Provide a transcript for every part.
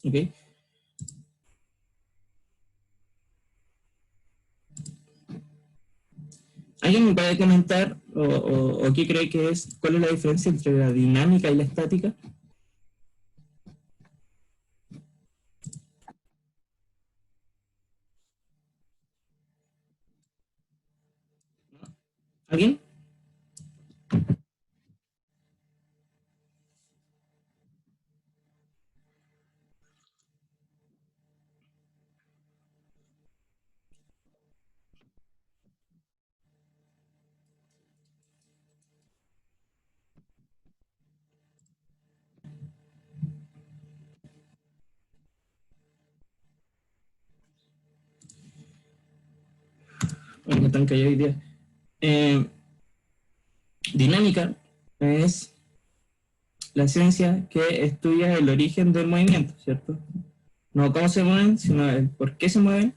¿Ok? ¿Alguien me puede comentar o qué cree que es, cuál es la diferencia entre la dinámica y la estática? ¿Alguien? Bueno, están callados hoy día. Dinámica es la ciencia que estudia el origen del movimiento, ¿cierto? No cómo se mueven, sino el por qué se mueven.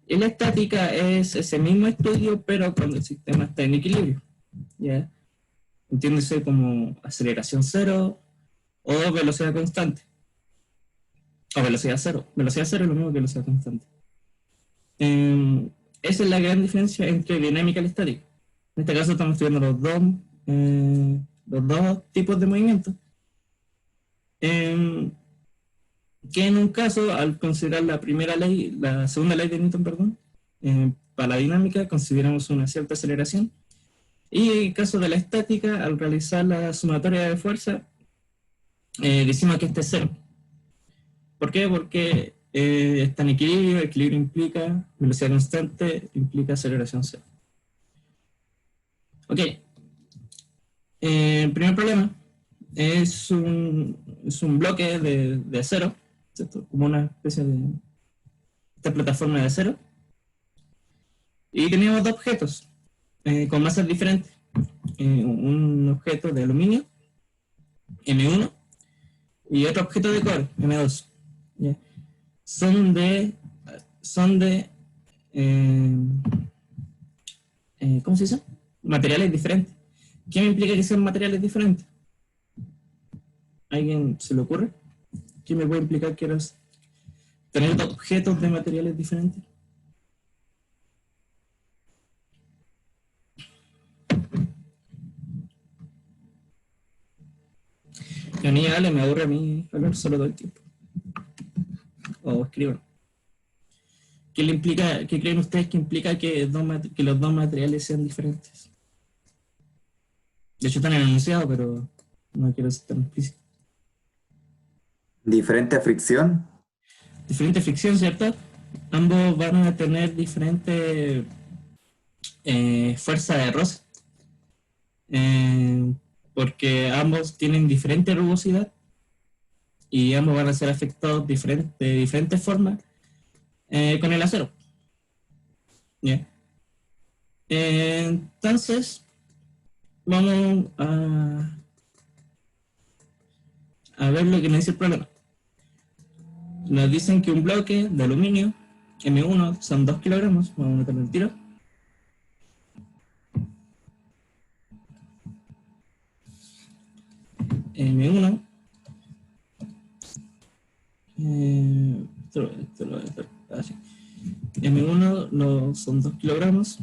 Y la estática es ese mismo estudio, pero cuando el sistema está en equilibrio, ¿ya? Entiéndese como aceleración cero o velocidad constante. O velocidad cero. Velocidad cero es lo mismo que velocidad constante. Esa es la gran diferencia entre dinámica y estática. En este caso estamos estudiando los dos tipos de movimientos. Que en un caso, al considerar la primera ley, la segunda ley de Newton, perdón, para la dinámica consideramos una cierta aceleración. Y en el caso de la estática, al realizar la sumatoria de fuerza, decimos que este es cero. ¿Por qué? Porque está en equilibrio, equilibrio implica velocidad constante, implica aceleración cero. Ok. El primer problema es un bloque de acero, ¿cierto? Como una especie de esta plataforma de acero. Y teníamos dos objetos con masas diferentes. Un objeto de aluminio, M1, y otro objeto de cobre, M2. ¿Ya? Son de ¿cómo se dice? Materiales diferentes. ¿Qué me implica que sean materiales diferentes? ¿A alguien se le ocurre? ¿Qué me puede implicar que eras tener objetos de materiales diferentes? A mí, Ale, me aburre a mí hablar solo todo el tiempo. O escriban. ¿Qué le implica, qué creen ustedes que implica que los dos materiales sean diferentes? De hecho, están en el enunciado, pero no quiero ser tan explícito. Diferente fricción. Diferente fricción, ¿cierto? Ambos van a tener diferente fuerza de roce. Porque ambos tienen diferente rugosidad y ambos van a ser afectados de diferentes formas con el acero. ¿Yeah? Entonces, vamos a ver lo que nos dice el problema. Nos dicen que un bloque de aluminio M1 son 2 kilogramos. Vamos a meterlo el tiro. M1 M1 son 2 kilogramos.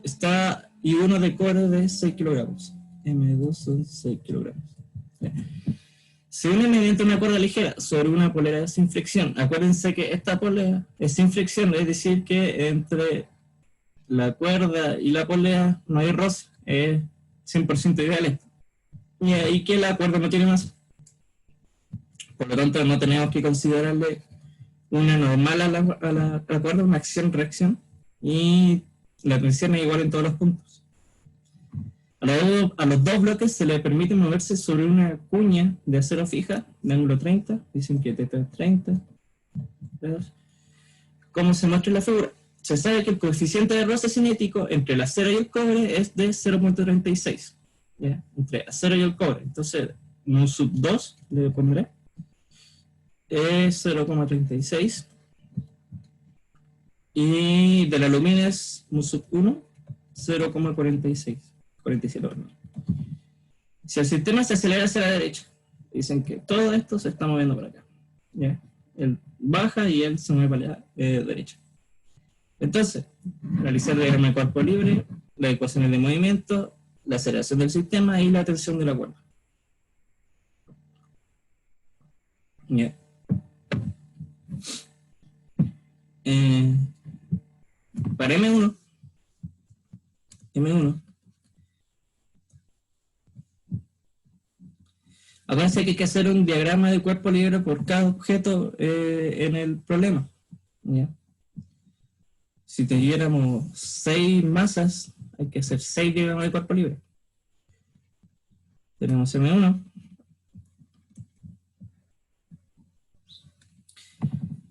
Está y uno de cobre de 6 kilogramos. M2 son 6 kilogramos. Se une mediante una cuerda ligera sobre una polea sin fricción. Acuérdense que esta polea es sin fricción, es decir, que entre la cuerda y la polea no hay roce, es 100% ideal. Y ahí que la cuerda no tiene masa. Por lo tanto, no tenemos que considerarle una normal a la cuerda, una acción-reacción, y la tensión es igual en todos los puntos. A los dos bloques se les permite moverse sobre una cuña de acero fija de ángulo 30, dicen que θ es 30. Como se muestra en la figura, se sabe que el coeficiente de roce cinético entre el acero y el cobre es de 0.36, ¿ya? Entre acero y el cobre. Entonces, mu sub 2 le pondré es 0.36 y del aluminio es mu sub 1 0.46. 47, perdón. Si el sistema se acelera hacia la derecha, Dicen que todo esto se está moviendo para acá. ¿Ya? Él baja y él se mueve para la derecha. Entonces, realizar el diagrama de cuerpo libre, las ecuaciones de movimiento, la aceleración del sistema y la tensión de la cuerda. ¿Ya? Para M1, acuérdense que hay que hacer un diagrama de cuerpo libre por cada objeto en el problema. ¿Ya? Si tuviéramos 6 masas, hay que hacer 6 diagramas de cuerpo libre. Tenemos M1.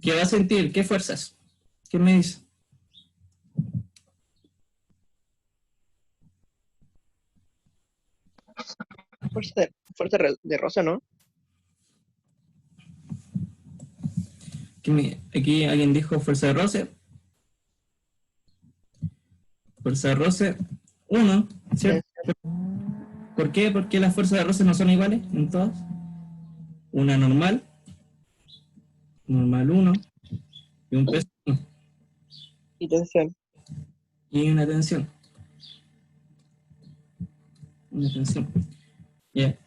¿Qué va a sentir? ¿Qué fuerzas? ¿Qué me dice? Fuerza de roce, ¿no? Aquí alguien dijo fuerza de roce. Fuerza de roce 1, ¿cierto? ¿Por qué? Porque las fuerzas de roce no son iguales en todas. Una normal 1, y un peso 1. Y tensión. Y una tensión. Una tensión. Yeah.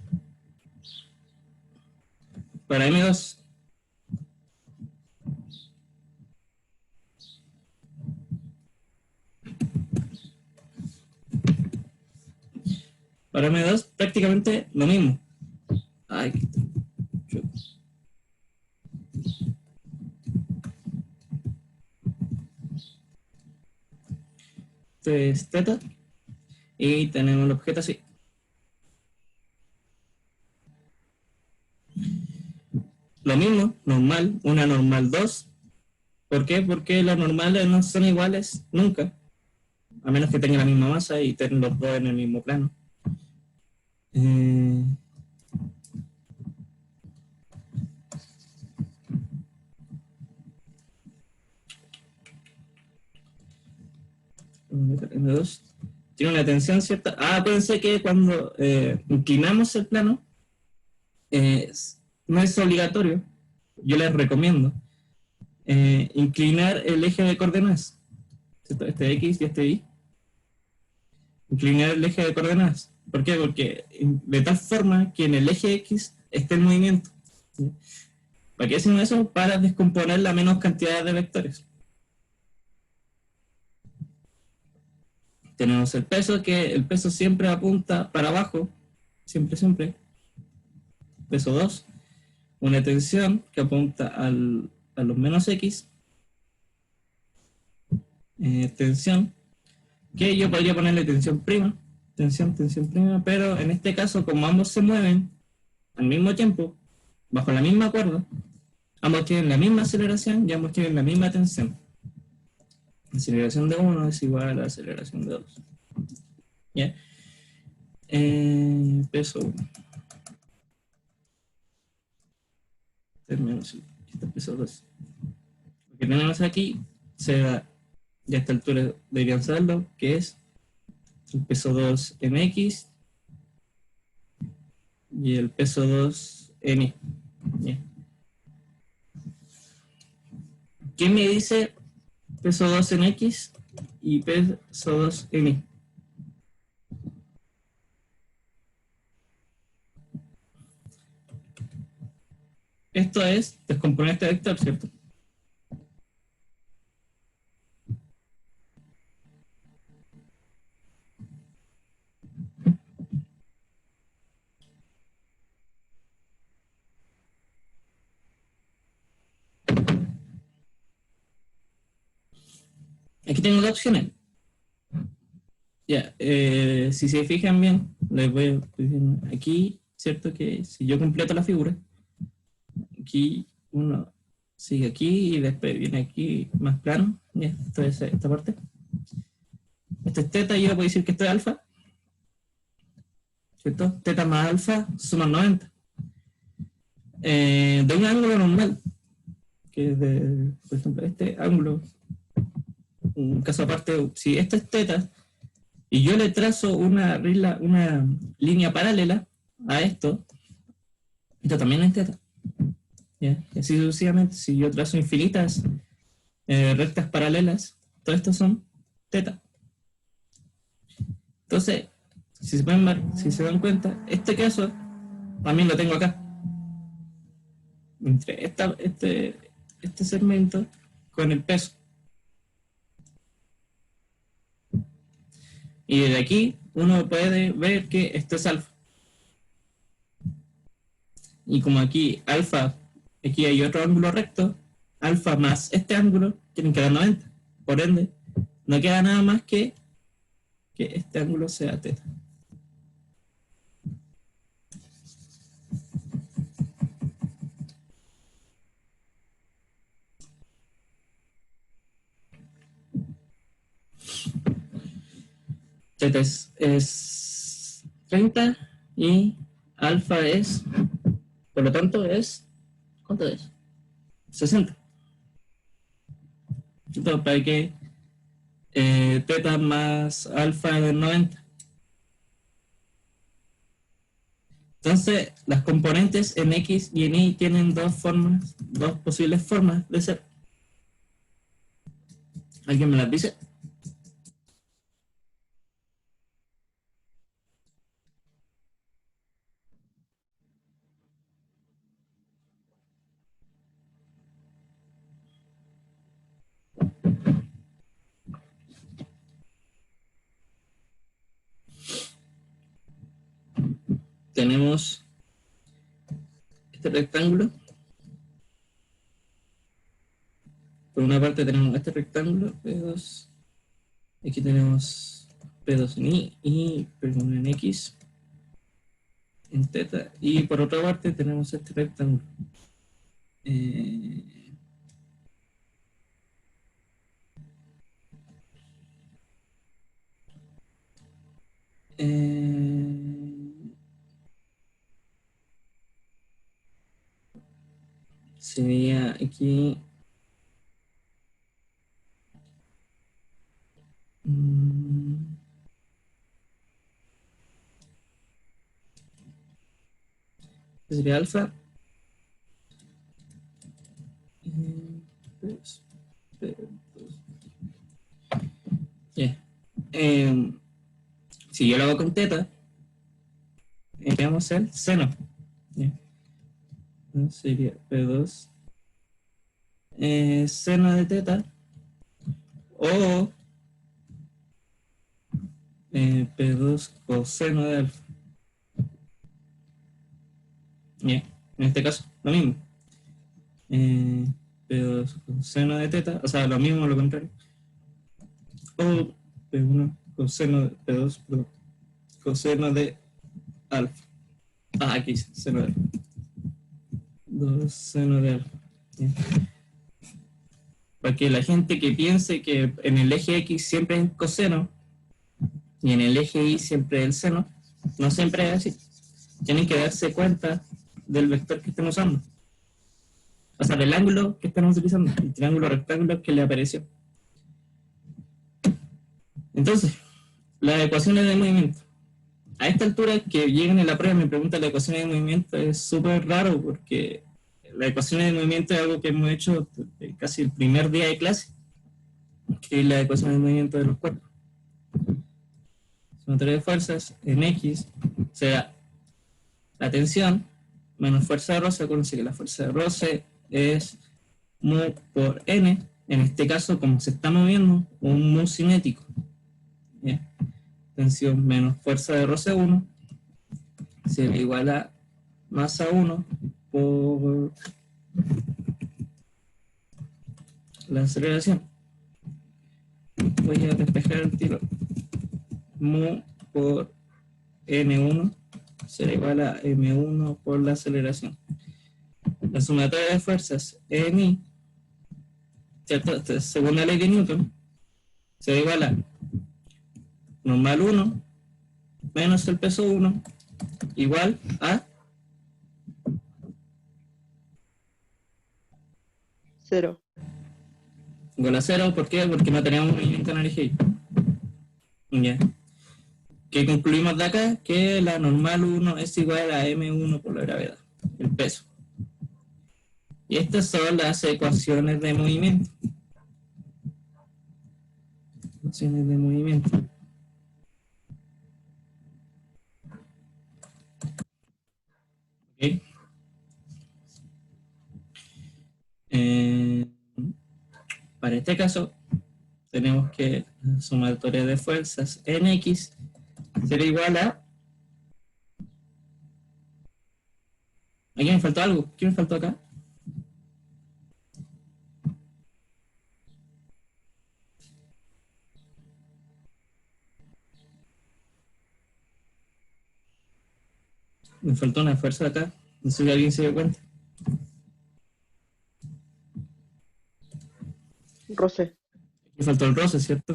Para M2. Para M2 prácticamente lo mismo. Ay, esto es teta. Y tenemos el objeto así. Lo mismo, normal, una normal 2. ¿Por qué? Porque las normales no son iguales nunca. A menos que tengan la misma masa y estén los dos en el mismo plano. M2 tiene una tensión cierta. Pensé que cuando inclinamos el plano, no es obligatorio, yo les recomiendo inclinar el eje de coordenadas, ¿cierto? Este X y este Y. Inclinar el eje de coordenadas. ¿Por qué? Porque de tal forma que en el eje X esté el movimiento. ¿Sí? ¿Para qué hacemos eso? Para descomponer la menos cantidad de vectores. Tenemos el peso, que el peso siempre apunta para abajo, siempre. Peso 2. Una tensión que apunta a los menos X. Tensión, que yo podría ponerle tensión prima, tensión prima, pero en este caso, como ambos se mueven al mismo tiempo, bajo la misma cuerda, ambos tienen la misma aceleración y ambos tienen la misma tensión. La aceleración de 1 es igual a la aceleración de 2. ¿Ya? Peso 1. Terminamos este peso 2. Lo que tenemos aquí se da, y a esta altura deberían saberlo, que es el peso 2 mx y el peso 2 m. ¿Ya? ¿Qué me dice peso 2 en X y peso 2 en Y? Esto es descomponer este vector, ¿cierto? Aquí tengo dos opciones. Ya, si se fijan bien, les voy a decir aquí, ¿cierto? Que si yo completo la figura, aquí uno sigue aquí y después viene aquí más plano. Ya, esto es esta parte. Esto es teta y yo puedo decir que esto es alfa. ¿Cierto? Teta más alfa suman 90. De un ángulo normal, que es de, por ejemplo, este ángulo, un caso aparte, si esto es teta, y yo le trazo una línea paralela a esto, Esto también es teta. ¿Ya? Y así sucesivamente, si yo trazo infinitas rectas paralelas, todo esto son teta. Entonces, si se dan cuenta, este caso también lo tengo acá. Entre este segmento con el peso. Y desde aquí uno puede ver que esto es alfa. Y como aquí alfa, aquí hay otro ángulo recto, alfa más este ángulo tienen que dar 90. Por ende, no queda nada más que este ángulo sea teta. Teta es 30 y alfa es, por lo tanto, es, ¿cuánto es? 60. Entonces, para que teta más alfa es 90. Entonces, las componentes en X y en Y tienen dos posibles formas de ser. ¿Alguien me las dice? Tenemos este rectángulo. Por una parte tenemos este rectángulo, P2. Aquí tenemos P2 en Y y P1 en X, en teta. Y por otra parte tenemos este rectángulo. Sería aquí sería alfa yeah. Si yo lo hago con teta, veamos el seno. Yeah. Sería P2 seno de teta o P2 coseno de alfa. Yeah. En este caso, lo mismo. P2 coseno de teta, o sea, lo mismo, lo contrario. O P1 coseno de P2, perdón, coseno de alfa. Aquí, seno de alfa. 2 seno de alfa. Yeah. Para que la gente que piense que en el eje X siempre es coseno y en el eje Y siempre es el seno, no siempre es así. Tienen que darse cuenta del vector que estén usando. O sea, del ángulo que están utilizando, el triángulo rectángulo que le apareció. Entonces, las ecuaciones de movimiento. A esta altura que lleguen en la prueba y me preguntan las ecuaciones de movimiento es súper raro porque las ecuaciones de movimiento es algo que hemos hecho casi el primer día de clase, que es la ecuación de movimiento de los cuerpos. Sumatoria de fuerzas en X será la tensión menos fuerza de roce. Acuérdense que la fuerza de roce es mu por n. En este caso, como se está moviendo, un mu cinético. ¿Ya? Tensión menos fuerza de roce 1 será igual a masa 1 por la aceleración. Voy a despejar el tiro. Mu por n1 será igual a m1 por la aceleración. La sumatoria de fuerzas en I, ¿cierto? Según la ley de Newton, será igual a normal 1 menos el peso 1 igual a 0. igual a 0. ¿Por qué? Porque no tenemos movimiento en el eje Y. Ya. ¿Qué concluimos de acá? Que la normal 1 es igual a m1 por la gravedad. El peso. Y estas son las ecuaciones de movimiento. Ecuaciones de movimiento. ¿Ok? Para este caso, tenemos que la sumatoria de fuerzas en X será igual a... Aquí me faltó algo. ¿Qué me faltó acá? Me faltó una fuerza acá. No sé si alguien se dio cuenta. Roce. Me faltó el roce, ¿cierto?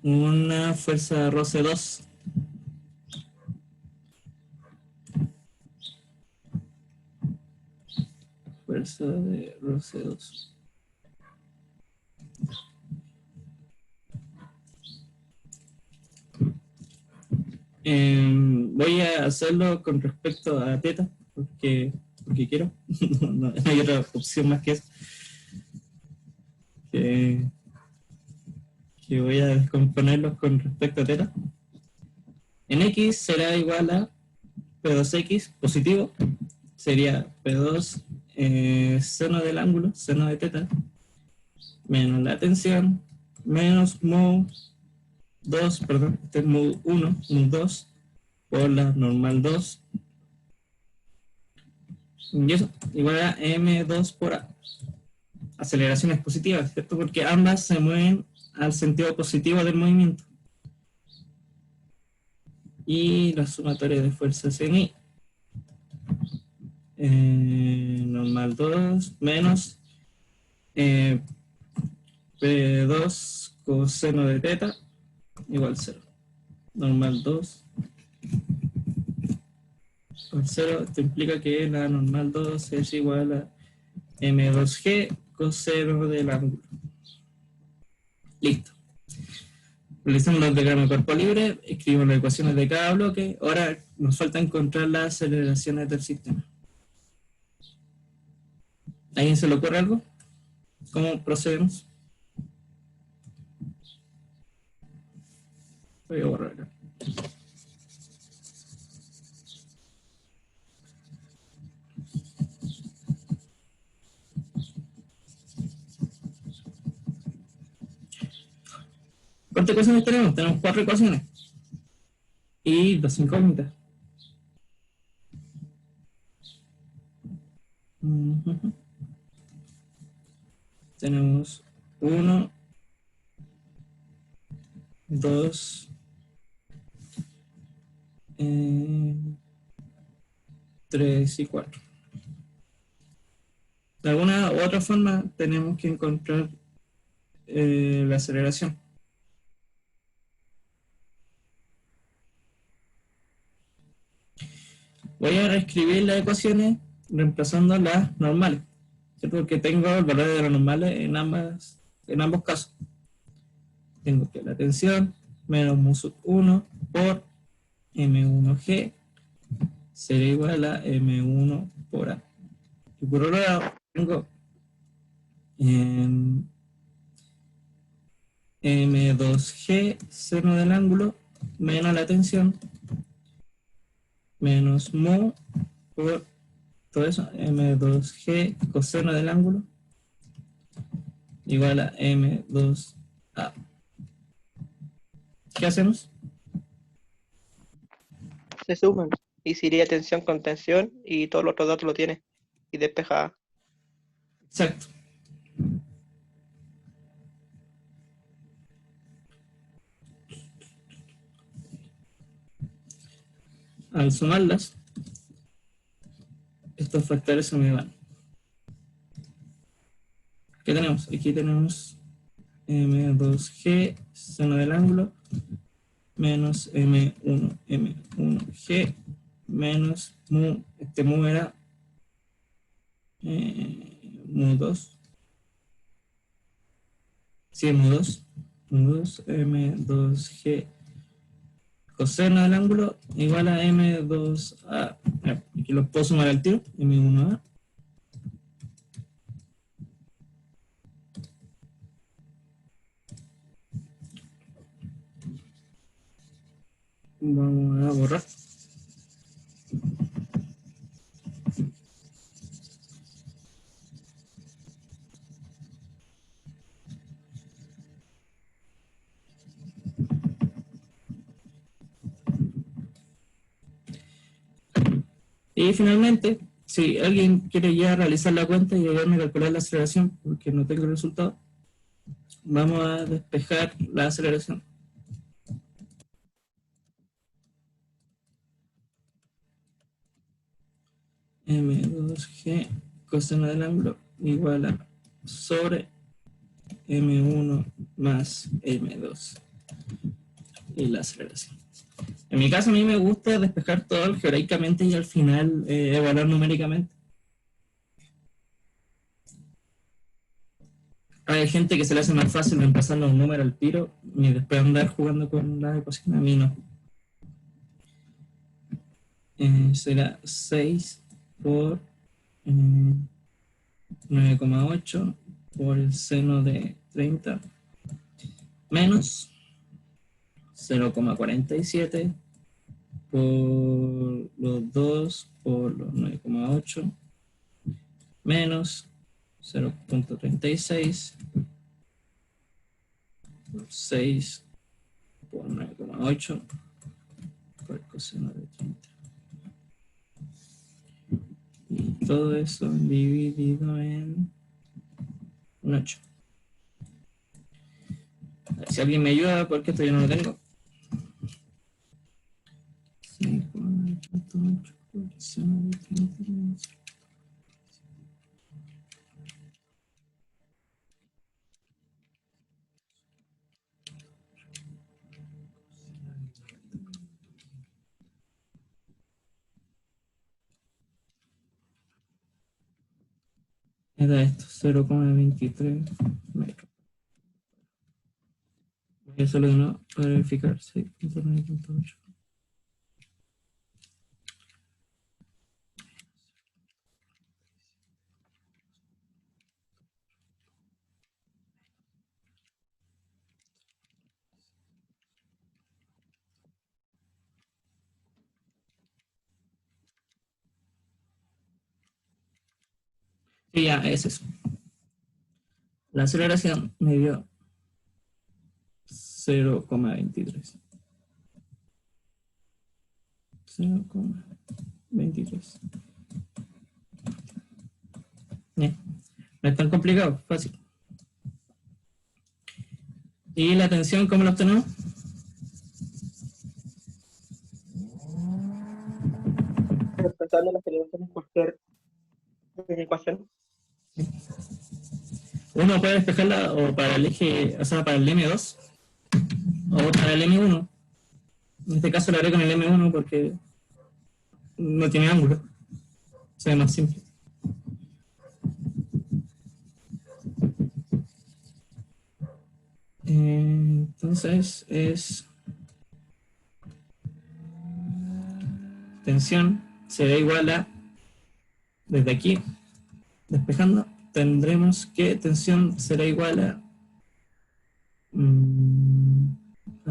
Una fuerza roce 2. Fuerza de roce 2. Voy a hacerlo con respecto a teta, porque quiero. No hay otra opción más que eso. Que voy a descomponerlos con respecto a teta. En X será igual a P2X positivo, sería P2 seno del ángulo, seno de teta, menos la tensión, menos mu 2, perdón, este es mu 1, mu 2, por la normal 2, y eso, igual a M2 por A. Aceleraciones positivas, ¿cierto? Porque ambas se mueven al sentido positivo del movimiento. Y la sumatoria de fuerzas en I. Normal 2 menos P2 coseno de teta igual 0. Normal 2 por 0. Esto implica que la normal 2 es igual a M2G coseno del ángulo. Listo. Realizamos los diagramas de cuerpo libre, escribimos las ecuaciones de cada bloque. Ahora nos falta encontrar las aceleraciones del sistema. ¿A alguien se le ocurre algo? ¿Cómo procedemos? Voy a borrar acá. ¿Cuántas ecuaciones tenemos? Tenemos 4 ecuaciones. Y 2 incógnitas. Tenemos 1, 2, 3 y 4. De alguna u otra forma tenemos que encontrar la aceleración. Voy a reescribir las ecuaciones reemplazando las normales, ¿cierto? Porque tengo el valor de las normales en ambos casos. Tengo que la tensión menos mu sub 1 por M1G será igual a M1 por A. Y por otro lado tengo M2G seno del ángulo menos la tensión menos mu por todo eso, M2G coseno del ángulo igual a M2A. ¿Qué hacemos? Se suman. Y si iría tensión con tensión y todos los otros datos lo tiene. Y despejada. Exacto. Al sumarlas, estos factores se me van. ¿Qué tenemos? Aquí tenemos M2G seno del ángulo menos M1G menos mu, este mu era mu 2. Sí, mu 2 M2G coseno del ángulo igual a M2A. Aquí los puedo sumar al tiro. M1A. Vamos a borrar. Y finalmente, si alguien quiere ya realizar la cuenta y ayudarme a calcular la aceleración, porque no tengo el resultado, vamos a despejar la aceleración. M2G coseno del ángulo igual a sobre M1 más M2 y la aceleración. En mi caso, a mí me gusta despejar todo algebraicamente y al final evaluar numéricamente. Hay gente que se le hace más fácil reemplazar los números al tiro y después andar jugando con las ecuaciones. A mí no. Será 6 por 9,8 por el seno de 30 menos 0,47 por los 2 por los 9,8 menos 0,36 por 6 por 9,8 por el coseno de 30. Y todo eso dividido en un 8. A ver si alguien me ayuda, porque esto yo no lo tengo. 6,8 por el seno de 30. Era esto, 0,23 metros. Voy a hacerlo de nuevo para verificar. 6,9,8. Sí, ya, es eso. La aceleración me dio 0,23. 0,23. No es tan complicado, fácil. ¿Y la tensión cómo la obtenemos? Reemplazando la aceleración en cualquier ecuación. Uno puede despejarla o para el eje, o sea, para el M2 o para el M1. En este caso lo haré con el M1 porque no tiene ángulo. Se ve más simple. Entonces es tensión será igual a, desde aquí, despejando, tendremos que tensión será igual a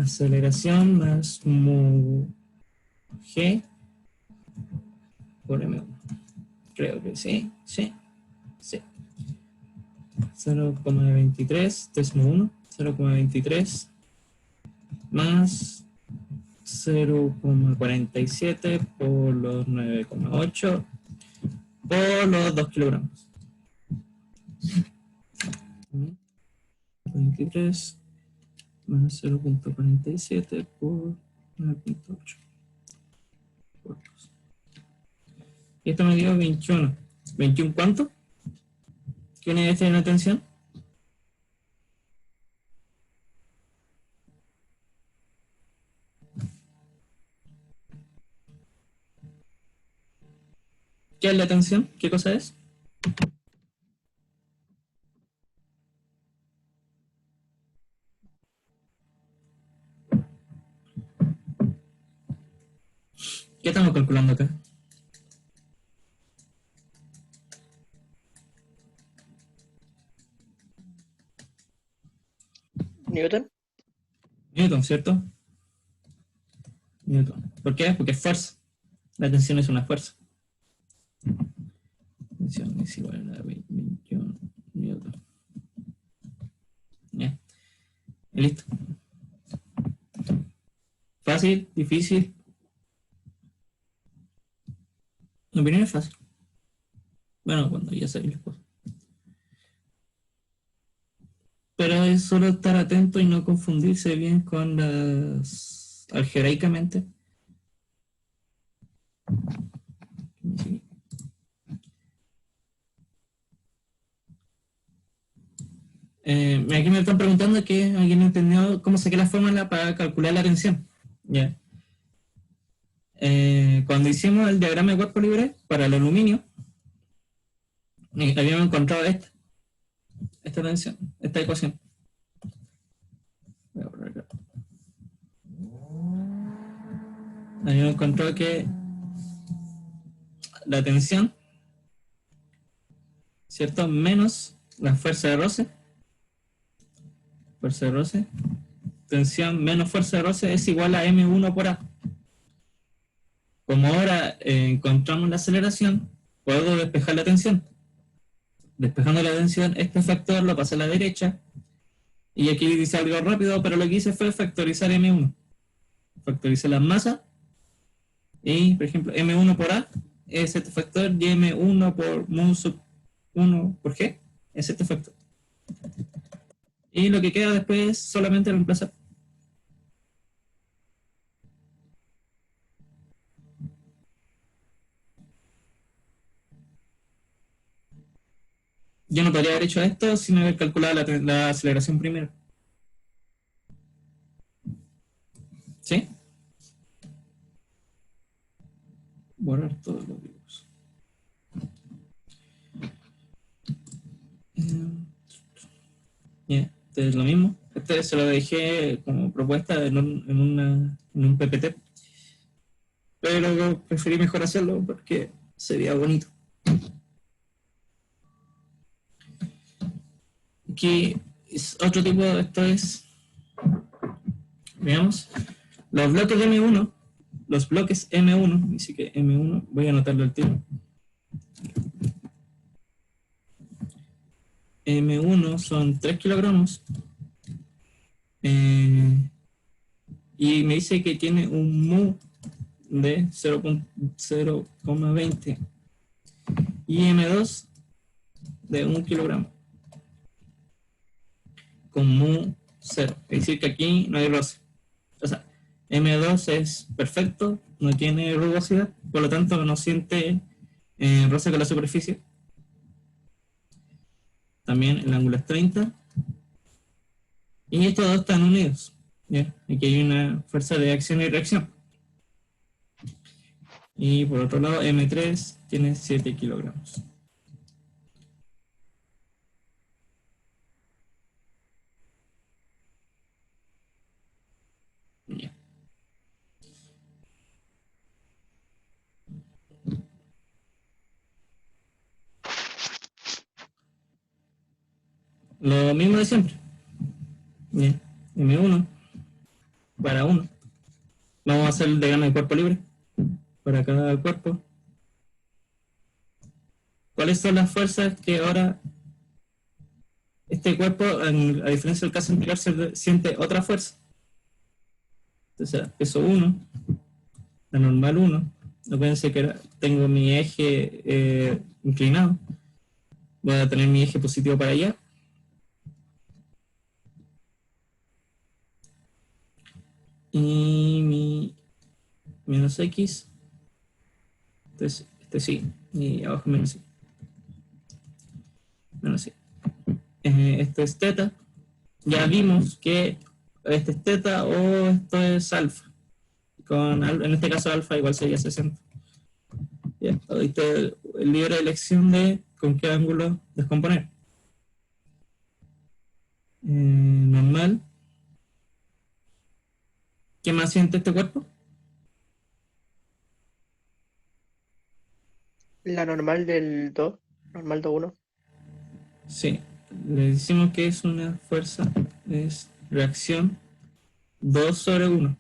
aceleración más mu g por m1. Creo que sí, sí, sí. 0,23, décimo 1, 0,23 más 0,47 por los 9,8 por los 2 kilogramos. 23 más 0,47 por 9,8 por 2. Y esto me dio 21. ¿21 cuánto? ¿Qué unidades tiene la tensión? ¿Qué es la tensión? ¿Qué cosa es? ¿Qué estamos calculando acá? Newton. Newton, ¿cierto? Newton. ¿Por qué? Porque es fuerza. La tensión es una fuerza. Tensión es igual a 21 Newton. Ya. Y listo. Fácil, difícil. Mi opinión es fácil. Bueno, cuando ya sabéis las cosas. Pero es solo estar atento y no confundirse bien con las algebraicamente. Sí. Aquí me están preguntando que alguien entendió cómo saqué la fórmula para calcular la tensión. ¿Ya? Cuando hicimos el diagrama de cuerpo libre para el aluminio, habíamos encontrado esta tensión, esta ecuación. Voy a poner acá. Habíamos encontrado que la tensión, ¿cierto? Menos la fuerza de roce, tensión menos fuerza de roce es igual a M1 por A. Como ahora encontramos la aceleración, puedo despejar la tensión. Despejando la tensión, este factor lo pasé a la derecha. Y aquí dice algo rápido, pero lo que hice fue factorizar M1. Factoricé las masas. Y, por ejemplo, M1 por A es este factor. Y M1 por mu sub 1 por G es este factor. Y lo que queda después es solamente reemplazar. Yo no podría haber hecho esto sin haber calculado la aceleración primero. ¿Sí? Borrar todos los dibujos. Este es lo mismo. Este se lo dejé como propuesta en un PPT. Pero preferí mejor hacerlo porque sería bonito. Aquí es otro tipo, esto es, veamos, los bloques de M1, los bloques M1, dice que M1, voy a anotarlo al tiro. M1 son 3 kilogramos y me dice que tiene un mu de 0,20 y M2 de 1 kilogramo con mu 0, es decir que aquí no hay roce. O sea, M2 es perfecto, no tiene rugosidad, por lo tanto no siente roce con la superficie. También el ángulo es 30. Y estos dos están unidos. ¿Ya? Aquí hay una fuerza de acción y reacción. Y por otro lado, M3 tiene 7 kilogramos. Ya. Lo mismo de siempre. Bien. M1 para 1. Vamos a hacer el diagrama de cuerpo libre para cada cuerpo. ¿Cuáles son las fuerzas que ahora este cuerpo, a diferencia del caso anterior, siente otra fuerza? Entonces, peso 1, la normal 1. Acuérdense que tengo mi eje inclinado. Voy a tener mi eje positivo para allá. Y mi menos X. Entonces, este sí. Y abajo menos Y. Menos Y. Esto es teta. Ya vimos que este es teta o esto es alfa. En este caso alfa igual sería 60. Ya, ahorita el libre elección de con qué ángulo descomponer. Normal. ¿Qué más siente este cuerpo? La normal del 2, normal de 1. Sí, le decimos que es una fuerza, es reacción 2 sobre 1.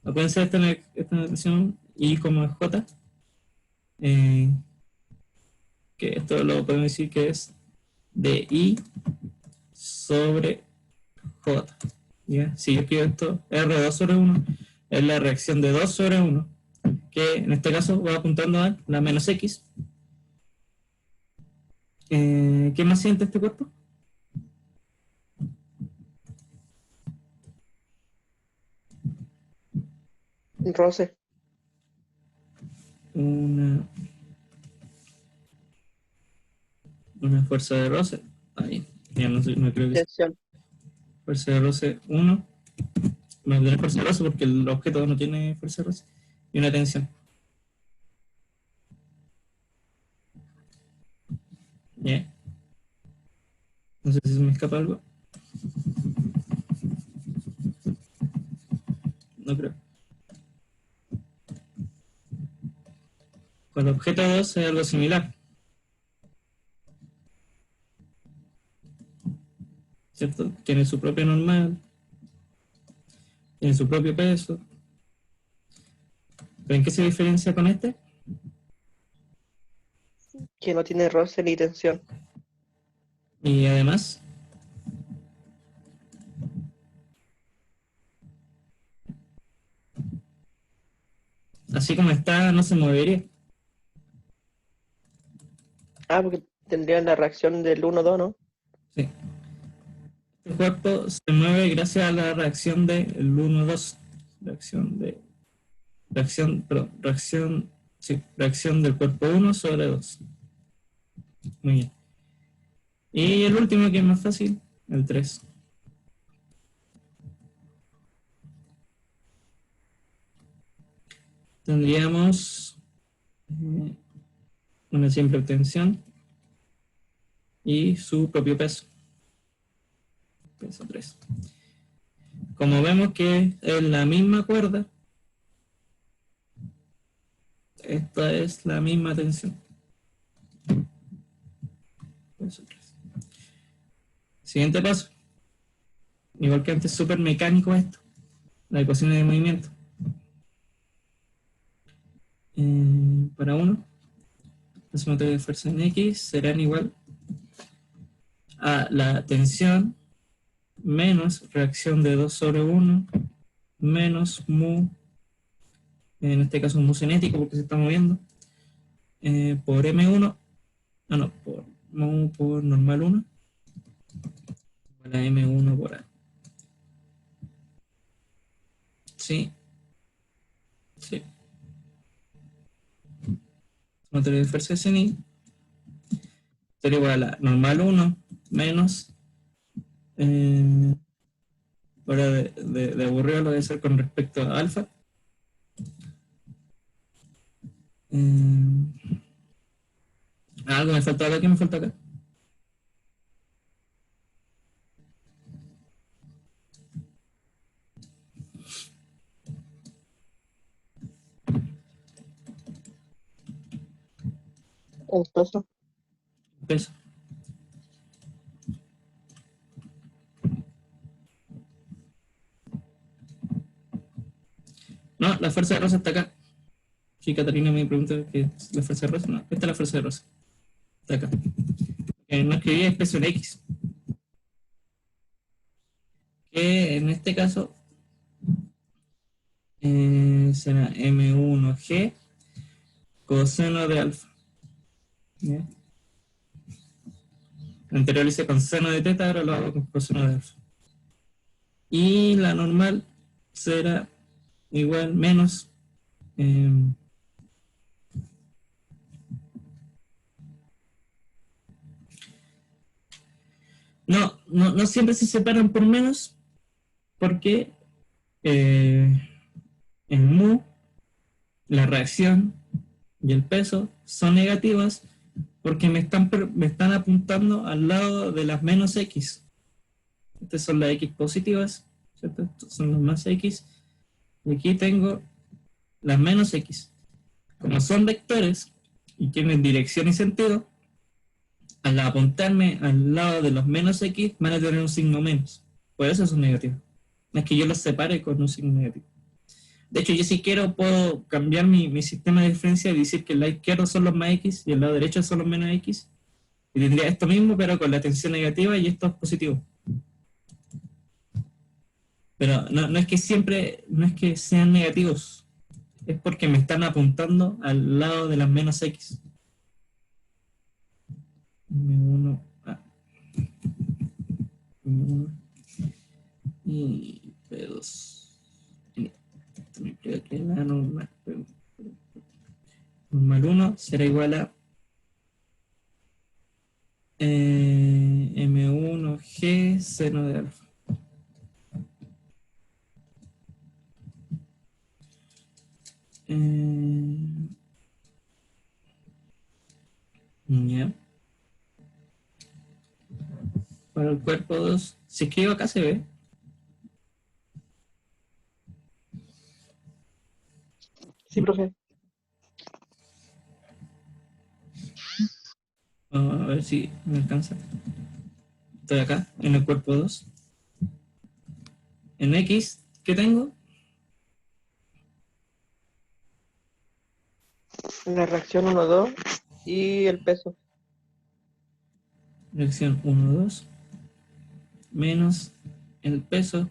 Acuérdense de esta notación I como J, que esto lo podemos decir que es de I sobre J. ¿Ya? Si yo escribo esto, R2 sobre 1, es la reacción de 2 sobre 1, que en este caso va apuntando a la menos X. ¿Qué más siente este cuerpo? Roce. Una fuerza de roce. Ahí, ya no creo que sea. Tensión. Fuerza de roce 1. No tiene fuerza de roce porque el objeto no tiene fuerza de roce. Y una tensión. Yeah. No sé si se me escapa algo. No creo. Con el objeto 2 es algo similar. ¿Cierto? Tiene su propia normal. Tiene su propio peso. ¿Pero en qué se diferencia con este? Que no tiene roce ni tensión. Y además, así como está, no se movería. Ah, porque tendrían la reacción del 1-2, ¿no? Sí. Este cuerpo se mueve gracias a la reacción del 1-2. Reacción del cuerpo 1 sobre 2. Muy bien. Y el último, que es más fácil, el 3. Tendríamos una simple tensión y su propio peso. Peso 3. Como vemos que es la misma cuerda, esta es la misma tensión. Peso 3. Siguiente paso. Igual que antes, súper mecánico esto. Las ecuaciones de movimiento. Para 1, la sumatoria de fuerza en X serán igual a la tensión menos reacción de 2 sobre 1 menos mu, en este caso mu cinético porque se está moviendo, por M1, por mu por normal 1, la M1 por A. Sí, sí. Sumatoria de fuerza en I sería igual a normal 1 menos, ahora de aburrido lo voy a hacer con respecto a alfa. Algo me falta acá, ¿qué me falta acá? El peso. Peso. No, la fuerza de rosa está acá. Sí, Catarina me pregunta qué es la fuerza de rosa. No, esta es la fuerza de rosa. Está acá. No escribí es peso en X. Que en este caso será M1G coseno de alfa. ¿Ya? Anterior lo hice con seno de teta, ahora lo hago con coseno de alfa. Y la normal será igual menos no siempre se separan por menos porque en mu la reacción y el peso son negativas porque me están apuntando al lado de las menos X. Estas son las X positivas, ¿cierto? Estos son los más X. Y aquí tengo las menos X. Como son vectores, y tienen dirección y sentido, al apuntarme al lado de los menos X, van a tener un signo menos. Por eso son negativos. No es que yo los separe con un signo negativo. De hecho, yo si quiero puedo cambiar mi sistema de diferencia y decir que el lado izquierdo son los más X y el lado derecho son los menos X. Y tendría esto mismo, pero con la tensión negativa y esto es positivo. Pero no es que siempre, no es que sean negativos. Es porque me están apuntando al lado de las menos X. M1, M1 y P2. Esto me implica que la normal 1 será igual a M1G seno de alfa. Ya. Para el cuerpo 2, si escribo acá se ve. Sí, profe. Vamos a ver si me alcanza. Estoy acá, en el cuerpo 2. En X, ¿qué tengo? La reacción 1-2 y el peso. Reacción 1, 2. Menos el peso.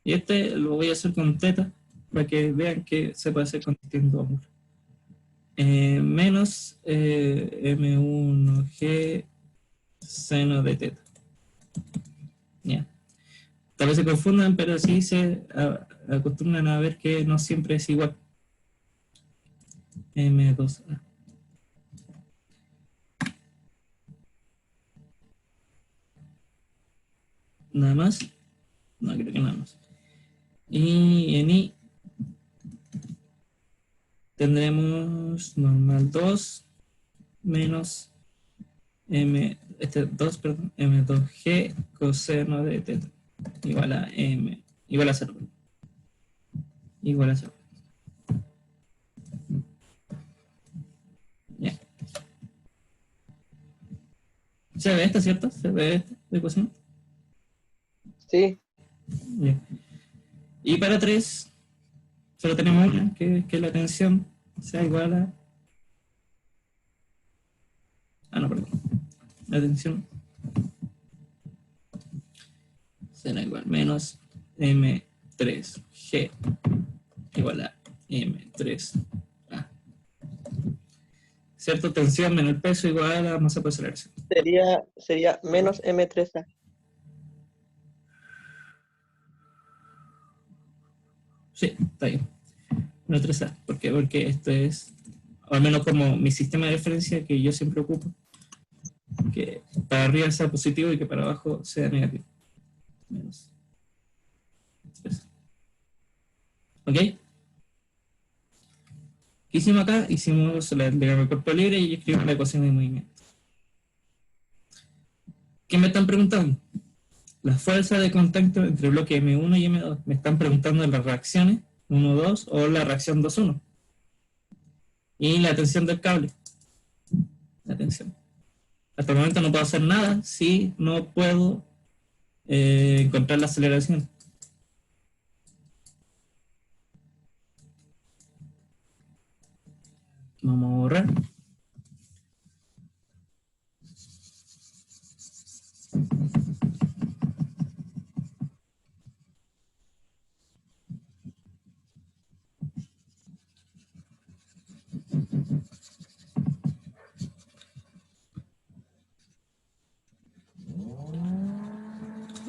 Y este lo voy a hacer con teta, para que vean que se puede hacer con distintos ángulos. Menos M1G seno de teta. Ya. Tal vez se confundan, pero sí se acostumbran a ver que no siempre es igual. M2A. Nada más. No, creo que nada más. Y en I tendremos normal 2 menos M2G coseno de teta igual a M, igual a 0. Igual a 0. Ya. ¿Se ve esta, cierto? ¿Se ve esta ecuación? Sí. Ya. Y para 3, solo tenemos una, que la tensión sea igual a... no, perdón. La tensión será igual menos M3G igual a M3A. ¿Cierto? Tensión menos el peso igual a masa por aceleración. Sería menos M3A. Sí, está bien. Menos 3A. ¿Por qué? Porque esto es, o al menos como mi sistema de referencia que yo siempre ocupo, que para arriba sea positivo y que para abajo sea negativo. Menos 3. ¿Ok? ¿Qué hicimos acá? Hicimos la diagrama de cuerpo libre y escribimos la ecuación de movimiento. ¿Qué me están preguntando? La fuerza de contacto entre bloque M1 y M2. Me están preguntando las reacciones 1-2 o la reacción 2-1. Y la tensión del cable. La tensión. Hasta el momento no puedo hacer nada si no puedo encontrar la aceleración. Vamos a borrar.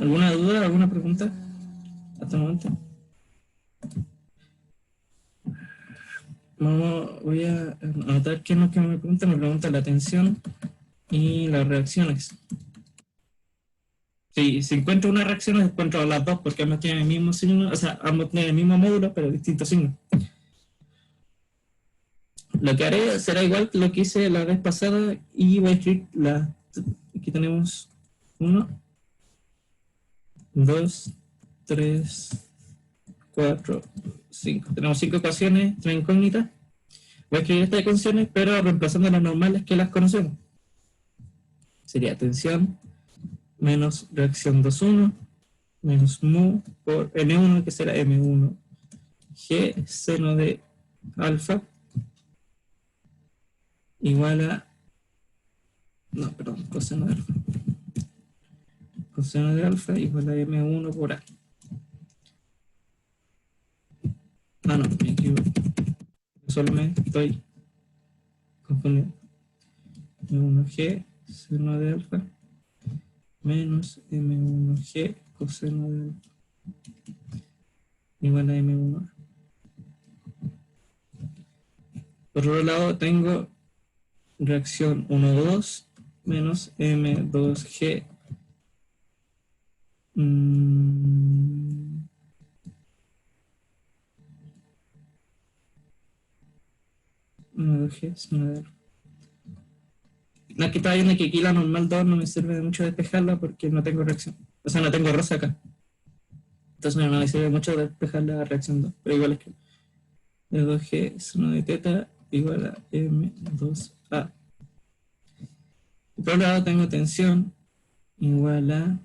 ¿Alguna duda? ¿Alguna pregunta? Hasta el momento. Voy a anotar qué es lo que me pregunta. Me pregunta la tensión y las reacciones. Si encuentro una reacción, encuentro las dos porque ambos tienen el mismo signo, o sea, ambos tienen el mismo módulo, pero distintos signos. Lo que haré será igual que lo que hice la vez pasada y voy a escribir la. Aquí tenemos 1, 2, 3, 4, 5. Tenemos 5 ecuaciones, 3 incógnitas. Voy a escribir estas ecuaciones, pero reemplazando las normales que las conocemos. Sería tensión menos reacción 2,1 menos mu por N1, que será M1 G seno de alfa igual a... No, perdón, coseno de alfa. Coseno de alfa igual a M1 por A. Ah, no, me equivoco. Solo me estoy confundiendo. M1G seno de alfa menos M1G coseno de alfa igual a M1A. Por otro lado tengo reacción 1,2 menos M2G 1,2G seno de alfa. La que estaba viendo que aquí la normal 2 no me sirve de mucho despejarla porque no tengo reacción. O sea, no tengo rosa acá. Entonces no me sirve mucho despejar la reacción 2. Pero igual es que M2G seno de teta igual a M2A. Por otro lado tengo tensión igual a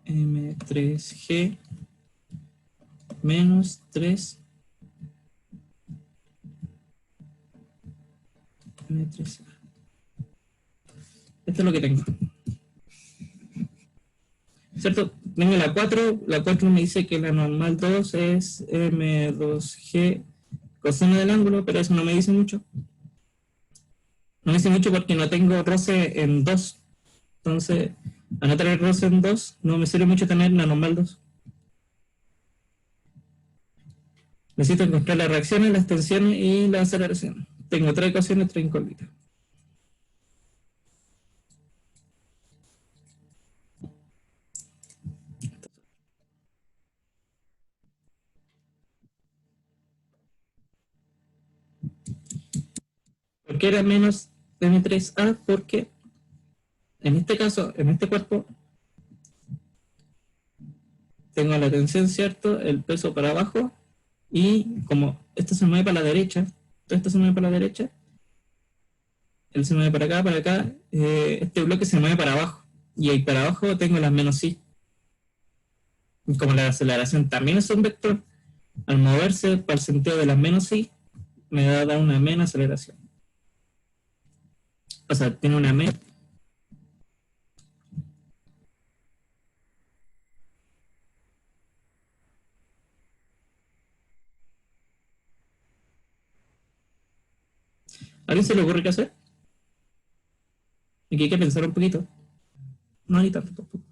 M3G menos 3 M3A. Esto es lo que tengo. ¿Cierto? Tengo la 4. La 4 me dice que la normal 2 es M2G coseno del ángulo, pero eso no me dice mucho. No me dice mucho porque no tengo roce en 2. Entonces, al no tener roce en 2, no me sirve mucho tener la normal 2. Necesito encontrar las reacciones, las tensiones y la aceleración. Tengo 3 ecuaciones, 3 incógnitas. ¿Por qué era menos M3A? Porque en este caso, en este cuerpo, tengo la tensión, ¿cierto? El peso para abajo. Y como esto se mueve para la derecha, todo esto se mueve para la derecha, él se mueve para acá, este bloque se mueve para abajo. Y ahí para abajo tengo las menos i. Y como la aceleración también es un vector, al moverse para el sentido de las menos i, me va a dar una menos aceleración. O sea, tiene una menos. ¿A alguien se le ocurre qué hacer? Aquí hay que pensar un poquito. No hay tanto tampoco.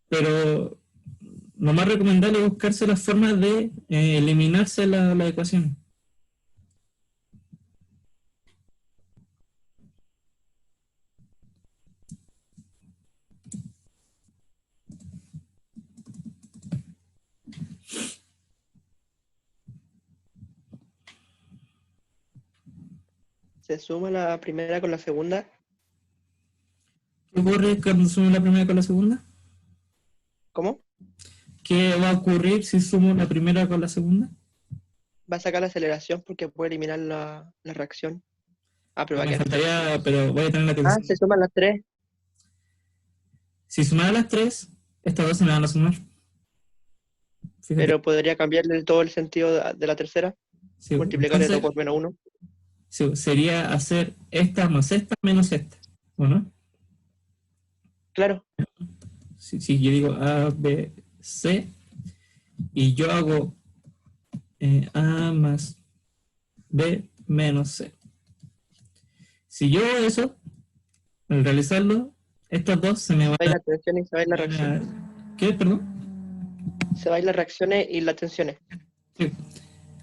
Pero lo más recomendable es buscarse las formas de eliminarse la ecuación. Se suma la primera con la segunda. ¿Qué ocurre cuando sumo la primera con la segunda? ¿Cómo? ¿Qué va a ocurrir si sumo la primera con la segunda? Va a sacar la aceleración porque puede eliminar la reacción. Ah, pero No, va a me quedar 3. faltaría, pero voy a tener la Ah, atención. se suman las 3. Si sumara las tres, estas dos se me van a sumar. Fíjate. Pero podría cambiarle todo el sentido de la tercera. Sí, Multiplicar esto entonces por menos 1. sí, sería hacer esta más esta menos esta. ¿O no? Claro. Si yo digo A, B, C y yo hago A más B menos C. Si yo hago eso, al realizarlo, estos dos se me Se van va a ir la tensión y se va a ir la reacción. a... ¿Qué? Perdón. Se va a ir las reacciones y las tensiones. Sí.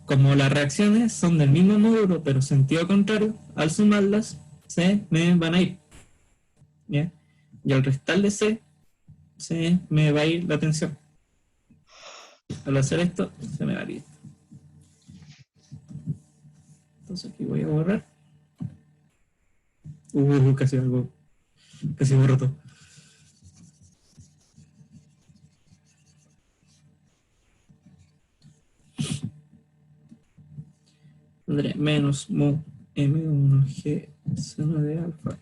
Como las reacciones son del mismo módulo, pero sentido contrario, al sumarlas, se me van a ir. ¿Ya? Y al restarle C, se me va a ir la tensión. Al hacer esto, se me va a ir. Entonces aquí voy a borrar. Casi borro todo. menos mu M1G seno de alfa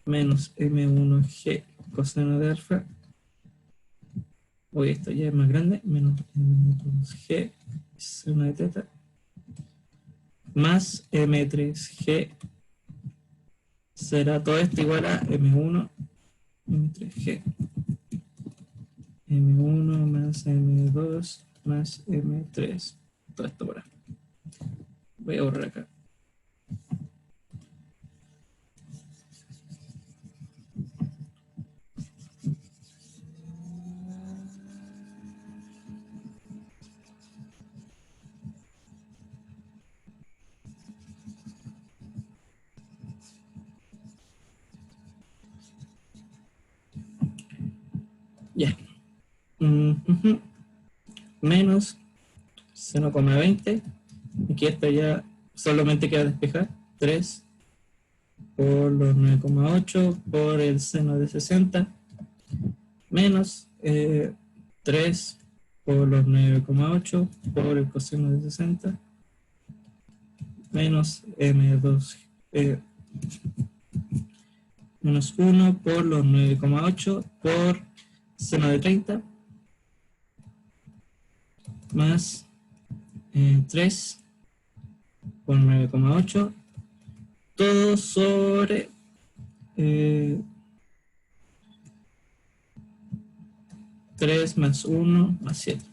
menos M1G coseno de alfa. Hoy esto ya es más grande, menos M2G seno de teta más M3G será todo esto igual a M1 M3G M1 más M2 más M3, todo esto por acá. Voy a borrar acá. Ya. Menos 0,20. Aquí esto ya solamente queda despejar. 3 por los 9,8 por el seno de 60. Menos 3 por los 9,8 por el coseno de 60. Menos M2. Menos 1 por los 9,8 por seno de 30 más 3 por 9,8 todo sobre 3 más 1 más 7.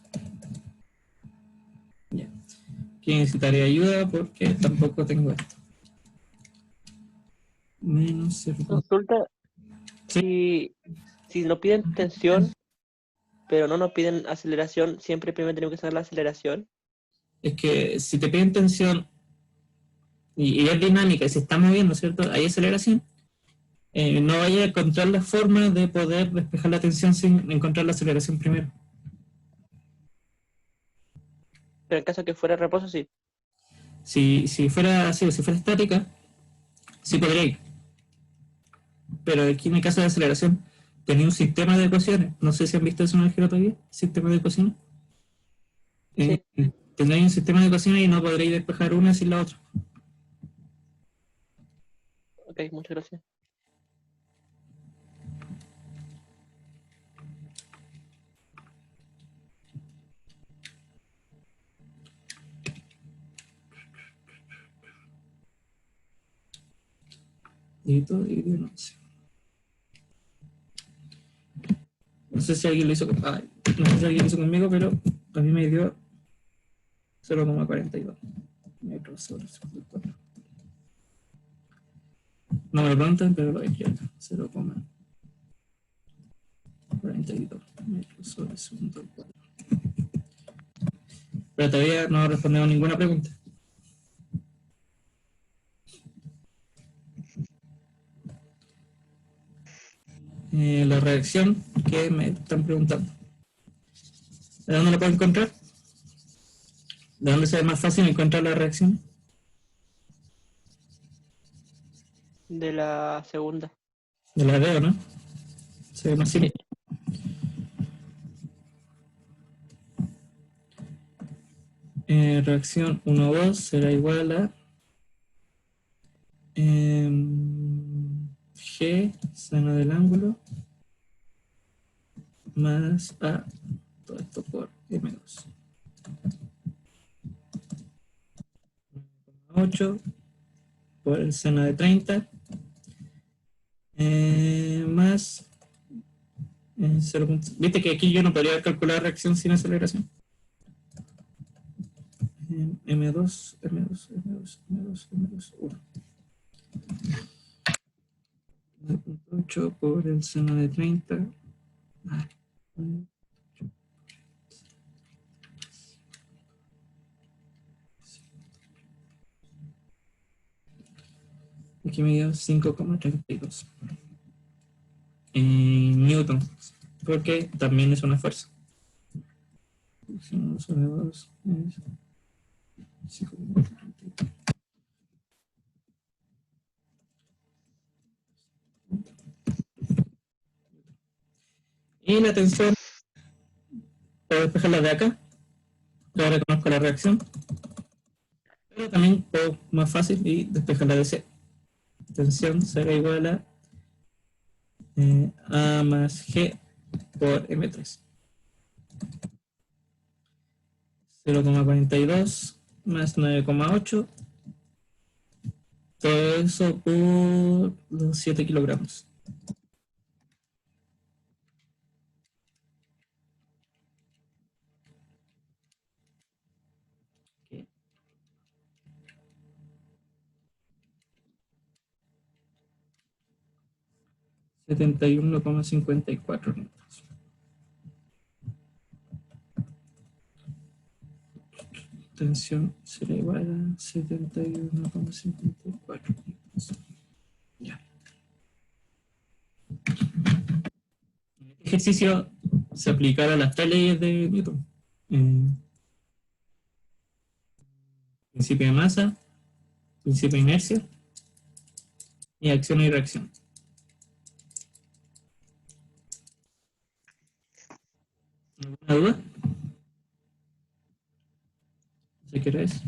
Ya. Aquí necesitaré ayuda porque tampoco tengo esto. Menos 0. Consulta, si nos piden tensión, pero no nos piden aceleración, siempre primero tenemos que saber la aceleración. Es que si te piden tensión y es dinámica y se está moviendo, ¿cierto? Hay aceleración. No vaya a encontrar la forma de poder despejar la tensión sin encontrar la aceleración primero. Pero en caso que fuera reposo, sí. Si fuera así, o si fuera estática, sí podría ir. Pero aquí en el caso de aceleración, tenía un sistema de ecuaciones. No sé si han visto eso en el álgebra todavía, sistema de ecuaciones. Sí. Tendréis un sistema de ecuaciones y no podréis despejar una sin la otra. Ok, muchas gracias. Dividido en 11. No sé si alguien lo hizo conmigo, pero a mí me dio 0,42 metros sobre segundo al cuadrado. No me lo preguntan, pero lo dejé acá. 0,42 metros sobre segundo al cuadrado. Pero todavía no he respondido ninguna pregunta. La reacción que me están preguntando. ¿De dónde la puedo encontrar? ¿De dónde se ve más fácil encontrar la reacción? De la segunda. De la veo, ¿no? Se ve más simple. Reacción 1,2 será igual a G, seno del ángulo, más A, todo esto por M2. 8 por el seno de 30, más 0. Viste que aquí yo no podría calcular reacción sin aceleración. M2, 1. 9,8 por el seno de 30. Aquí me dio 5,32 Newton, porque también es una fuerza. 1 sobre 2 es 5,32. Y la tensión, para despejarla de acá, ahora conozco la reacción. Pero también puedo más fácil y despejar la DC. Tensión será igual a A más G por M3. 0,42 más 9,8. Todo eso por los 7 kilogramos. Okay. 71,54 metros. Tensión será igual a 71,54 metros. Ya. Este ejercicio se aplicará a las tres leyes de Newton. Principio de masa, principio de inercia y acción y reacción. ¿Alguna duda? No sé qué hora es.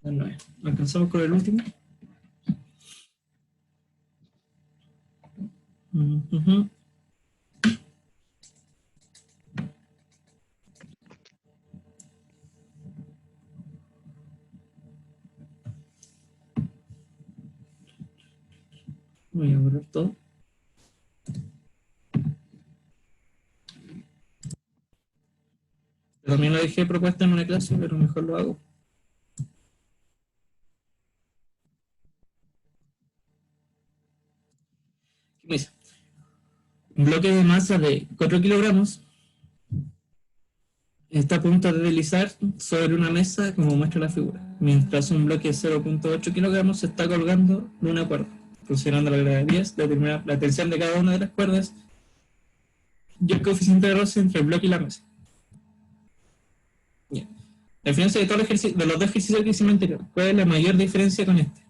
Bueno, alcanzamos con el último. Voy a borrar todo. También lo dejé propuesta en una clase, pero mejor lo hago. ¿Qué me dice? Un bloque de masa de 4 kilogramos está a punto de deslizar sobre una mesa como muestra la figura, mientras un bloque de 0,8 kilogramos se está colgando de una cuerda. Considerando la gravedad de 10, determinar la tensión de cada una de las cuerdas y el coeficiente de roce entre el bloque y la mesa. Bien. La diferencia de, de los dos ejercicios que hicimos anterior, ¿cuál es la mayor diferencia con este?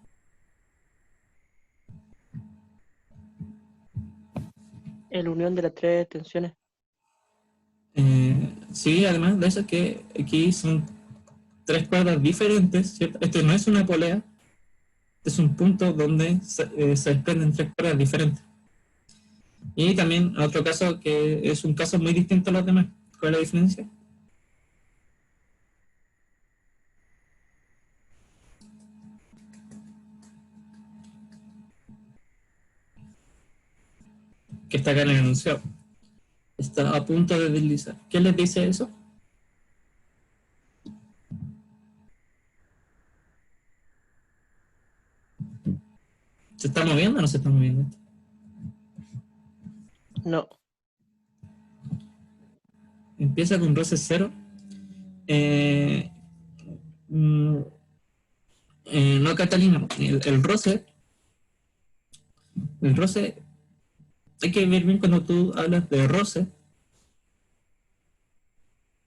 La unión de las tres tensiones. Sí, además de eso que aquí son tres cuerdas diferentes, ¿cierto? Esto no es una polea, es un punto donde se desprenden tres cuerdas diferentes. Y también otro caso que es un caso muy distinto a los demás. ¿Cuál es la diferencia? Que está acá en el enunciado. Está a punto de deslizar. ¿Qué les dice eso? ¿Se está moviendo o no se está moviendo? No. Empieza con roce cero. No, Catalina, el roce, hay que ver bien cuando tú hablas de roce.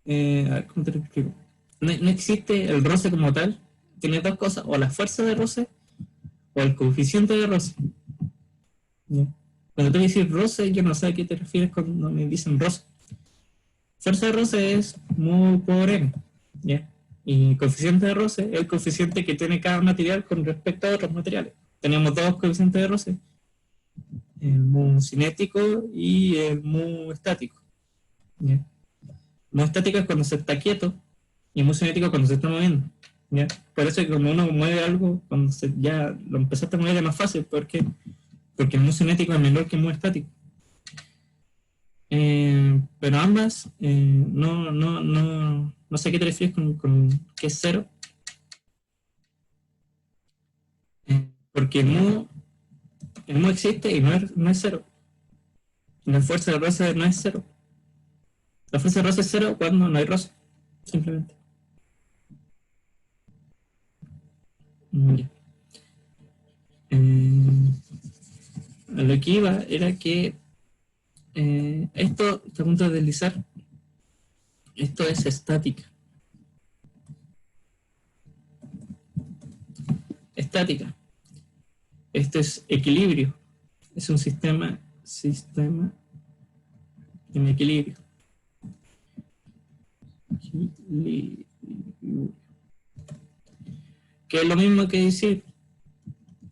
A ver, ¿cómo te lo explico? No existe el roce como tal. Tiene dos cosas, o la fuerza de roce o el coeficiente de roce. ¿Ya? Cuando tú dices roce, yo no sé a qué te refieres cuando me dicen roce. Fuerza de roce es mu por m. ¿Ya? Y coeficiente de roce es el coeficiente que tiene cada material con respecto a otros materiales. Tenemos dos coeficientes de roce, el mu cinético y el mu estático. ¿Ya? Mu estático es cuando se está quieto y mu cinético cuando se está moviendo. ¿Ya? Por eso es que cuando uno mueve algo, cuando ya lo empezaste a mover es más fácil, porque el mu cinético es menor que el mu estático. Pero ambas, no sé qué te refieres con que es cero, porque el mu existe y no es cero. La fuerza de roce no es cero. La fuerza de roce es cero cuando no hay roce, simplemente. Ya. A lo que iba era que esto está a punto de deslizar. Esto es estática. Estática. Esto es equilibrio. Es un sistema en equilibrio. que es lo mismo que decir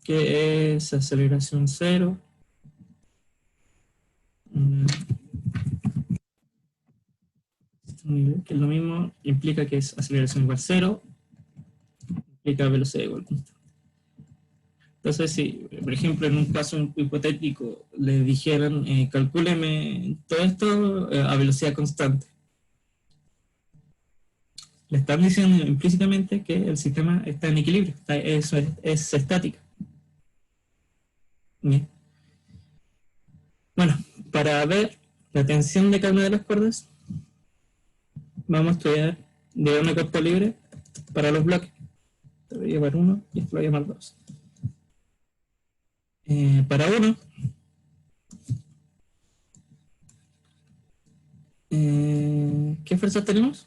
que es aceleración cero, que es lo mismo, implica que es aceleración igual cero, implica velocidad igual constante. Entonces, si, por ejemplo, en un caso hipotético le dijeran, calcúleme todo esto a velocidad constante, le están diciendo implícitamente que el sistema está en equilibrio, eso es estática. Bien. Bueno, para ver la tensión de cada una de las cuerdas, vamos a estudiar diagrama de corto libre para los bloques. Te voy a llamar 1 y esto lo voy a llamar 2. Para 1, ¿qué fuerzas tenemos?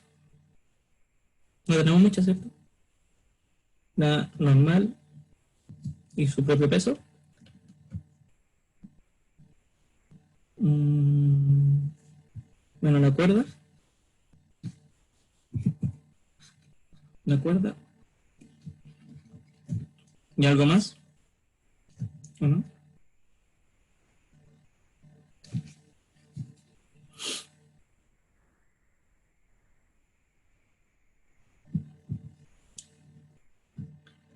No tenemos muchas, ¿cierto? La normal y su propio peso. Bueno, la cuerda. La cuerda. ¿Y algo más? ¿O no?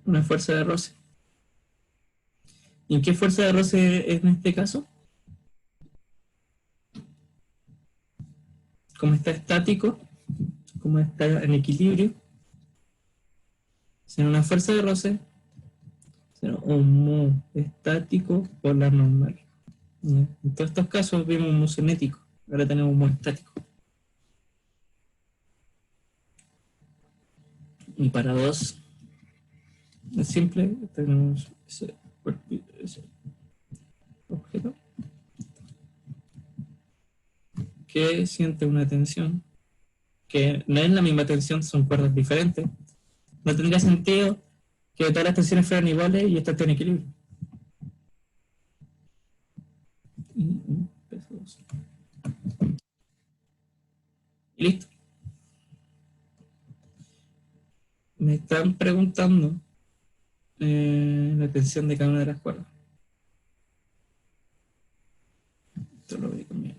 Una fuerza de roce. ¿Y qué fuerza de roce es en este caso? Como está estático, como está en equilibrio, será una fuerza de roce, será un mu estático por la normal. En todos estos casos vimos un mu cinético, ahora tenemos un mu estático. Y para 2 es simple, tenemos ese objeto que siente una tensión que no es la misma tensión, son cuerdas diferentes. No tendría sentido que todas las tensiones fueran iguales y esta esté en equilibrio. Y listo. Me están preguntando la tensión de cada una de las cuerdas. Esto lo voy a cambiar.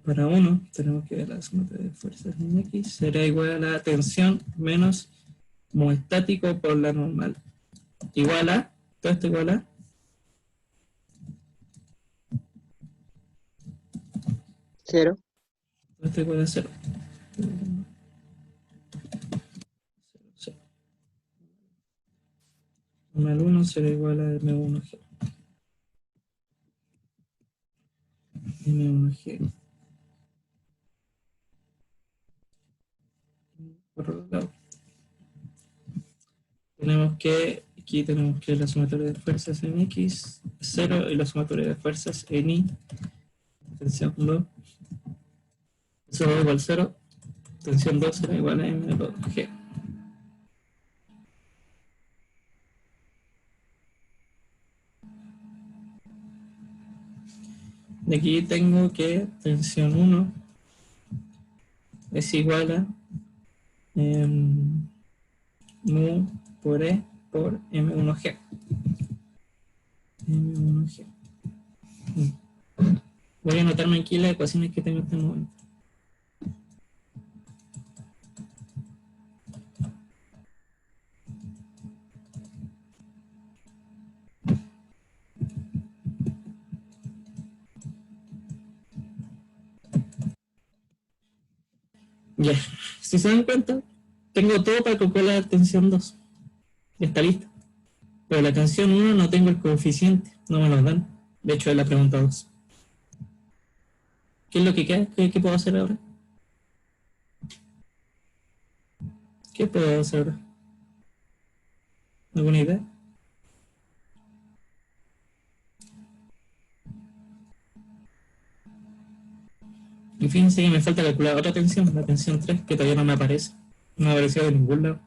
Para 1 tenemos que ver la sumatoria de fuerzas en X será igual a la tensión menos mu estático por la normal. Igual a, todo esto igual a Cero. todo esto igual a 0. Normal 1 será igual a M1G. M1G. Por otro lado, aquí tenemos que la sumatoria de fuerzas en X, 0, y la sumatoria de fuerzas en Y, tensión 2, eso va igual a 0, tensión 2 será igual a M2G. De aquí tengo que tensión 1 es igual a mu por E por M1G. M1G. Voy a anotarme aquí las ecuaciones que tengo en este momento. Ya, si se dan cuenta, tengo todo para calcular la tensión 2. Ya está lista. Pero la tensión 1 no tengo el coeficiente, no me lo dan. De hecho, es la pregunta 2. ¿Qué es lo que queda? ¿Qué puedo hacer ahora? ¿Qué puedo hacer ahora? ¿Alguna idea? Y fíjense que me falta calcular otra tensión, la tensión 3, que todavía no me aparece. No me ha aparecido de ningún lado.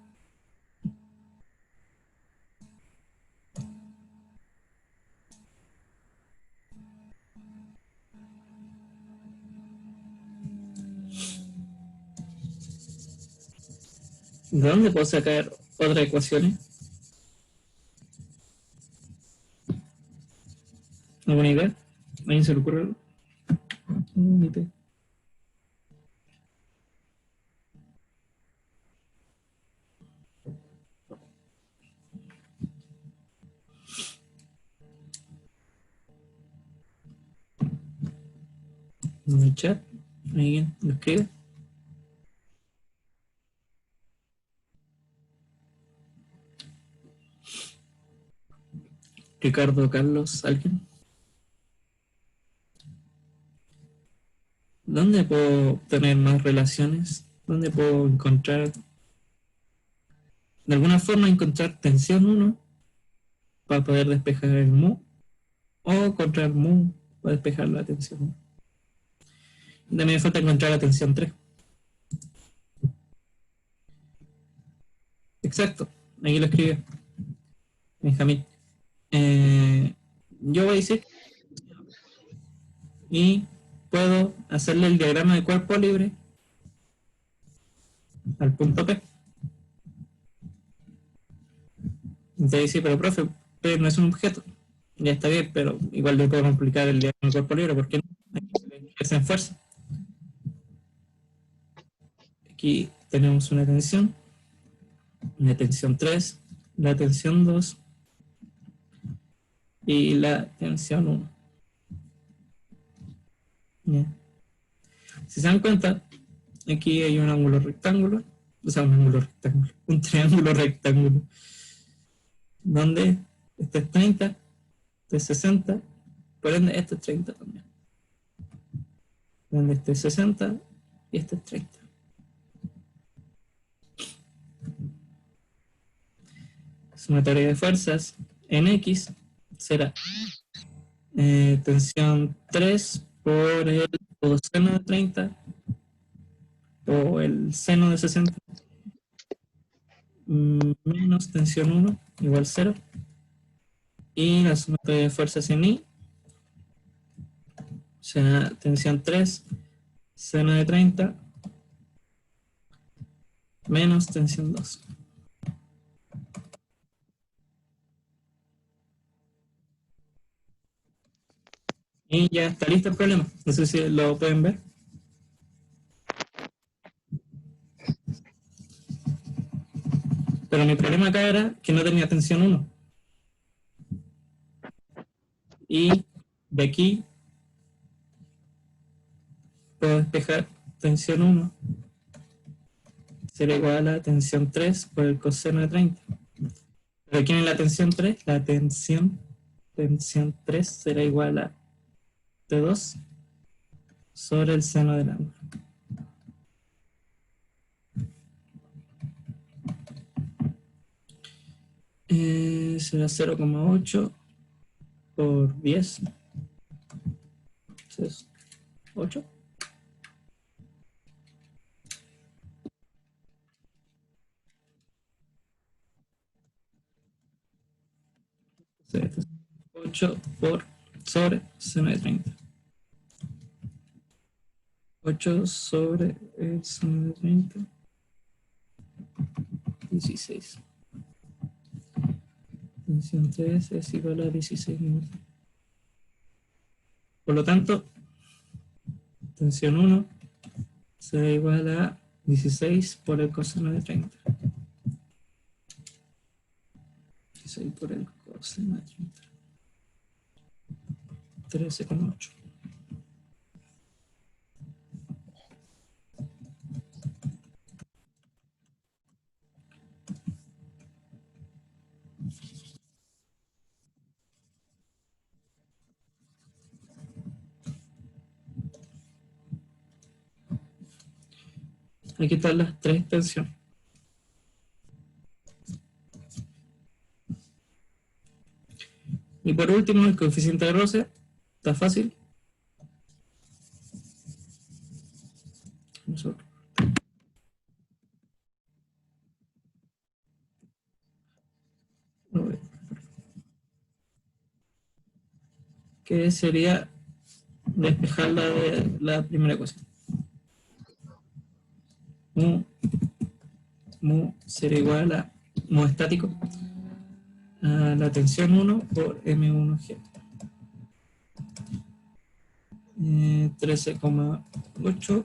¿De dónde puedo sacar otras ecuaciones? ¿Alguna idea? ¿A alguien se le ocurre algo? Ni idea. En el chat, alguien lo escribe. Ricardo, Carlos, ¿alguien? ¿Dónde puedo obtener más relaciones? ¿Dónde puedo encontrar, de alguna forma, encontrar tensión 1 para poder despejar el mu? O encontrar mu para despejar la tensión 1. También me falta encontrar la tensión 3. Exacto, aquí lo escribió Benjamín. Yo voy a decir y puedo hacerle el diagrama de cuerpo libre al punto P. Entonces dice, pero profe, P no es un objeto. Ya está bien, pero igual le puedo complicar el diagrama de cuerpo libre, porque no ejercen fuerza. Aquí tenemos una tensión 3, la tensión 2 y la tensión 1. ¿Ya? Si se dan cuenta, aquí hay un ángulo rectángulo, o sea, un triángulo rectángulo, donde este es 30, este es 60, por ende este es 30 también. Donde este es 60 y este es 30. Sumatoria de fuerzas en X será tensión 3 por el coseno de 30 o el seno de 60 menos tensión 1 igual 0, y la sumatoria de fuerzas en Y será tensión 3 seno de 30 menos tensión 2. Y ya está listo el problema. No sé si lo pueden ver. Pero mi problema acá era que no tenía tensión 1. Y de aquí puedo despejar tensión 1. Será igual a tensión 3 por el coseno de 30. Pero aquí en la tensión 3, la tensión 3 será igual a T2 sobre el seno del ángulo. Será 0,8 por 10. Entonces, 8. Entonces, 8 por sobre seno de 30. 8 sobre el seno de 30. 16. Tensión 3 es igual a 16 minutos. Por lo tanto, tensión 1 será igual a 16 por el coseno de 30. 16 por el coseno de 30. 13,8. Aquí están las tres tensiones. Y por último, el coeficiente de roce. Está fácil. Que sería despejarla de la primera ecuación. mu será igual a mu estático a la tensión 1 por M1G. 13,8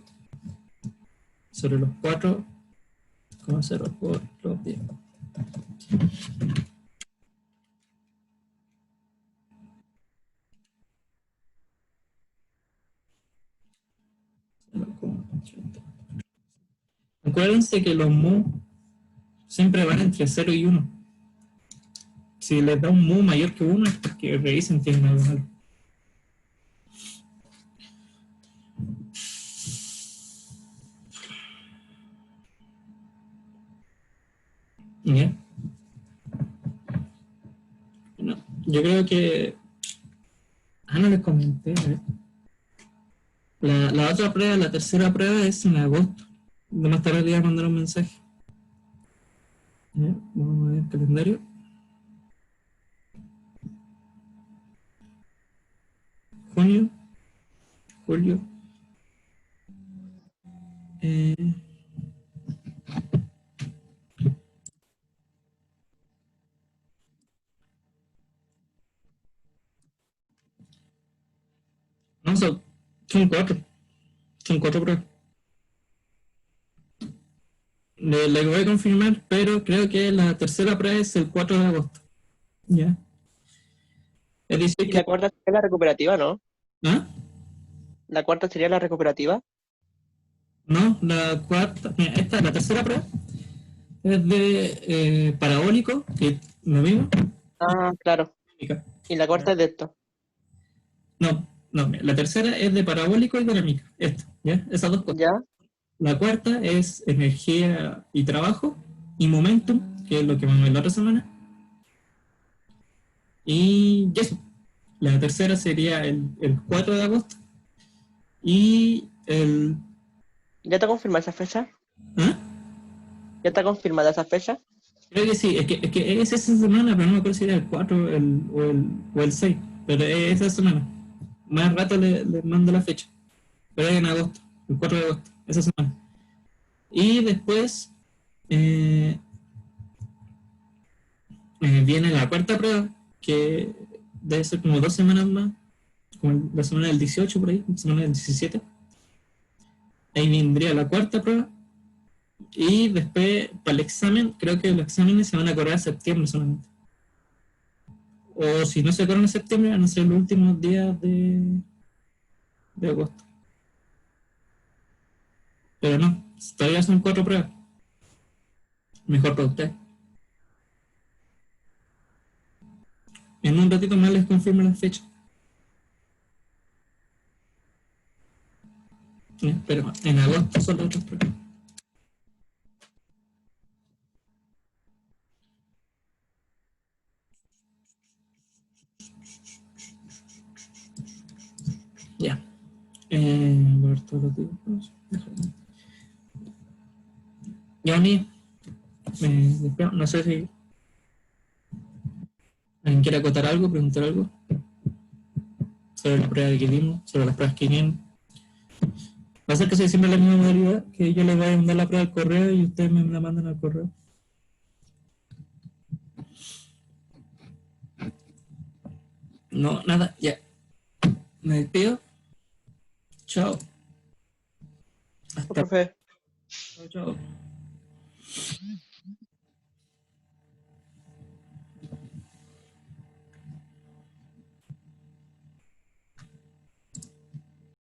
sobre los 4,0 por los 10. Acuérdense que los mu siempre van entre 0 y 1. Si les da un mu mayor que 1 es porque revisen tienen algo malo. ¿Ya? Bueno, yo creo que... no les comenté. La otra prueba, la tercera prueba es en agosto. De más tarde le voy a mandar un mensaje. ¿Ya? Vamos a ver el calendario. Junio, julio. No, son 4. Son 4 pruebas. Le voy a confirmar, pero creo que la tercera prueba es el 4 de agosto. ¿Ya? Es decir Y la que... cuarta sería la recuperativa, ¿no? ¿Ah? La cuarta sería la recuperativa. No, la cuarta... Mira, esta, la tercera prueba es de parabólico, que lo mismo. Ah, claro. Y la cuarta es de esto. No, mira, la tercera es de parabólico y dinámica. Esta, ¿ya? Esas dos cosas. ¿Ya? La cuarta es energía y trabajo y momentum, que es lo que vamos a ver la otra semana. Y eso. La tercera sería el 4 de agosto. Y el... ¿Ya está confirmada esa fecha? ¿Ah? ¿Ya está confirmada esa fecha? Creo que sí, es que es esa semana, pero no me acuerdo si era el 4 o el 6. Pero es esa semana. Más rato le mando la fecha. Pero es en agosto, el 4 de agosto, esa semana. Y después viene la cuarta prueba, que debe ser como 2 semanas más, como la semana del 18 por ahí, la semana del 17. Ahí vendría la cuarta prueba. Y después, para el examen, creo que los exámenes se van a correr en septiembre solamente. O si no se corren en septiembre, van a ser los últimos días de agosto. Pero no, todavía son 4 pruebas. Mejor para usted. En un ratito más les confirmo la fecha. Pero en agosto son las otras pruebas. Ya. Ver todos los dibujos. Johnny, no sé si alguien quiere acotar algo, preguntar algo sobre la prueba que dimos, sobre las pruebas que vienen. Va a ser que sea siempre la misma modalidad, que yo les voy a mandar la prueba al correo y ustedes me la mandan al correo. No, nada, ya. Me despido. Chao. Hasta. Profe. Chao, chao.